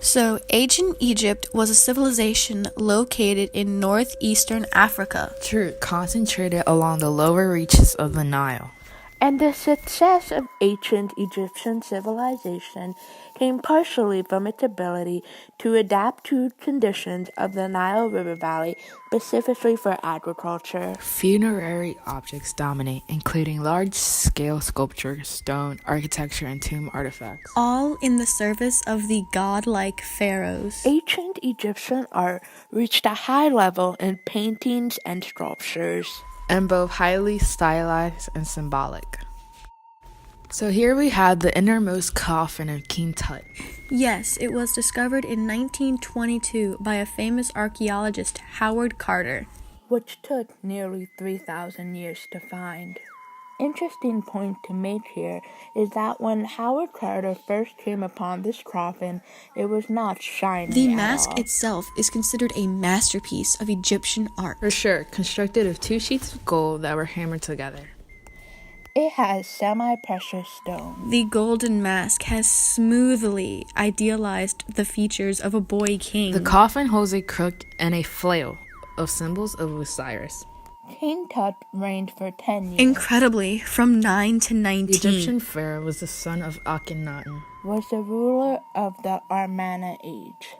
So, ancient Egypt was a civilization located in northeastern Africa. True, concentrated along the lower reaches of the Nile. And the success of ancient Egyptian civilization came partially from its ability to adapt to conditions of the Nile River Valley, specifically for agriculture. Funerary objects dominate, including large-scale sculpture, stone, architecture, and tomb artifacts. All in the service of the godlike pharaohs. Ancient Egyptian art reached a high level in paintings and sculptures, and both highly stylized and symbolic. So here we have the innermost coffin of King Tut. Yes, it was discovered in 1922 by a famous archaeologist, Howard Carter, which took nearly 3,000 years to find. Interesting point to make here is that when Howard Carter first came upon this coffin, it was not shiny The at mask all. itself is considered a masterpiece of Egyptian art. For sure, constructed of 2 sheets of gold that were hammered together. It has semi-precious stone. The golden mask has smoothly idealized the features of a boy king. The coffin holds a crook and a flail of symbols of Osiris. King Tut reigned for 10 years. Incredibly, from 9 to 19. The Egyptian pharaoh was the son of Akhenaten. Was the ruler of the Amarna age.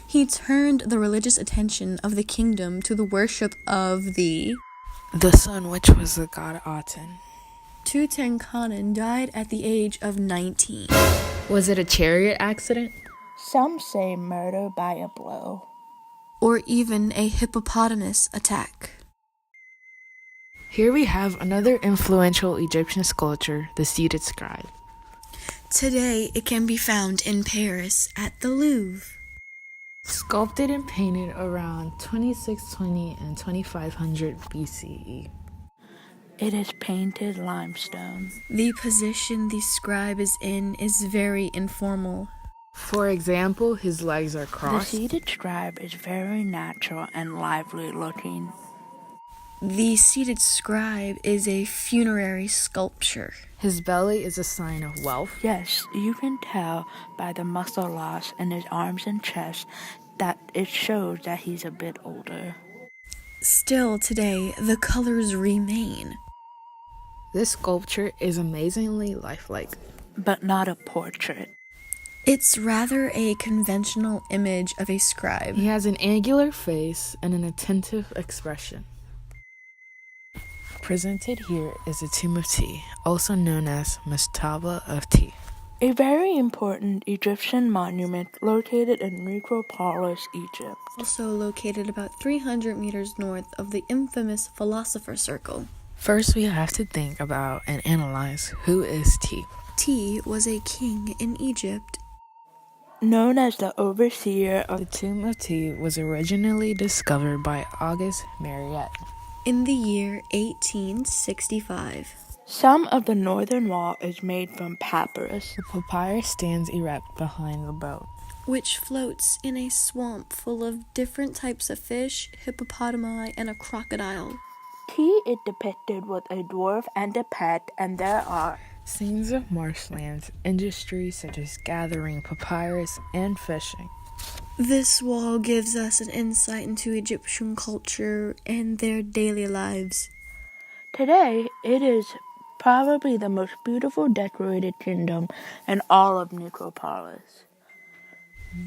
He turned the religious attention of the kingdom to the worship of the sun, which was the god Aten. Tutankhamun died at the age of 19. Was it a chariot accident? Some say murder by a blow. Or even a hippopotamus attack. Here we have another influential Egyptian sculpture, the seated scribe. Today, it can be found in Paris at the Louvre. Sculpted and painted around 2620 and 2500 BCE. It is painted limestone. The position the scribe is in is very informal. For example, his legs are crossed. The seated scribe is very natural and lively looking. The seated scribe is a funerary sculpture. His belly is a sign of wealth. Yes, you can tell by the muscle loss in his arms and chest that it shows that he's a bit older. Still today, the colors remain. This sculpture is amazingly lifelike, but not a portrait. It's rather a conventional image of a scribe. He has an angular face and an attentive expression. Presented here is the Tomb of Ti, also known as Mastaba of Ti. A very important Egyptian monument located in Necropolis, Egypt. Also located about 300 meters north of the infamous Philosopher's Circle. First, we have to think about and analyze who is Ti. Ti was a king in Egypt. Known as the overseer of the Tomb of Ti was originally discovered by Auguste Mariette in the year 1865. Some of the northern wall is made from papyrus. The papyrus stands erect behind the boat, which floats in a swamp full of different types of fish, hippopotami, and a crocodile. Ti is depicted with a dwarf and a pet, and there are scenes of marshlands, industries such as gathering papyrus and fishing. This wall gives us an insight into Egyptian culture and their daily lives. Today, it is probably the most beautiful decorated kingdom in all of Necropolis.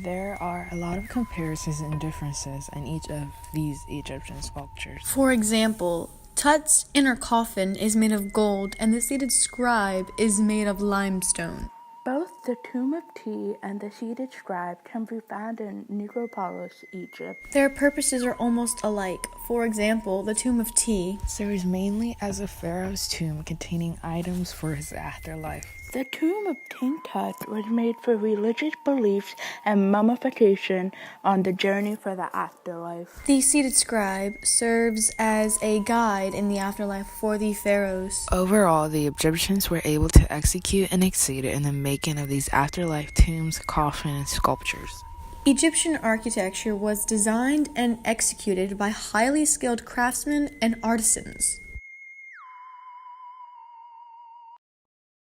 There are a lot of comparisons and differences in each of these Egyptian sculptures. For example, Tut's inner coffin is made of gold and the seated scribe is made of limestone. Both the Tomb of Ti and the seated scribe can be found in Necropolis, Egypt. Their purposes are almost alike. For example, the Tomb of Ti serves mainly as a pharaoh's tomb containing items for his afterlife. The tomb of King Tut was made for religious beliefs and mummification on the journey for the afterlife. The seated scribe serves as a guide in the afterlife for the pharaohs. Overall, the Egyptians were able to execute and exceed in the making of these afterlife tombs, coffins, and sculptures. Egyptian architecture was designed and executed by highly skilled craftsmen and artisans.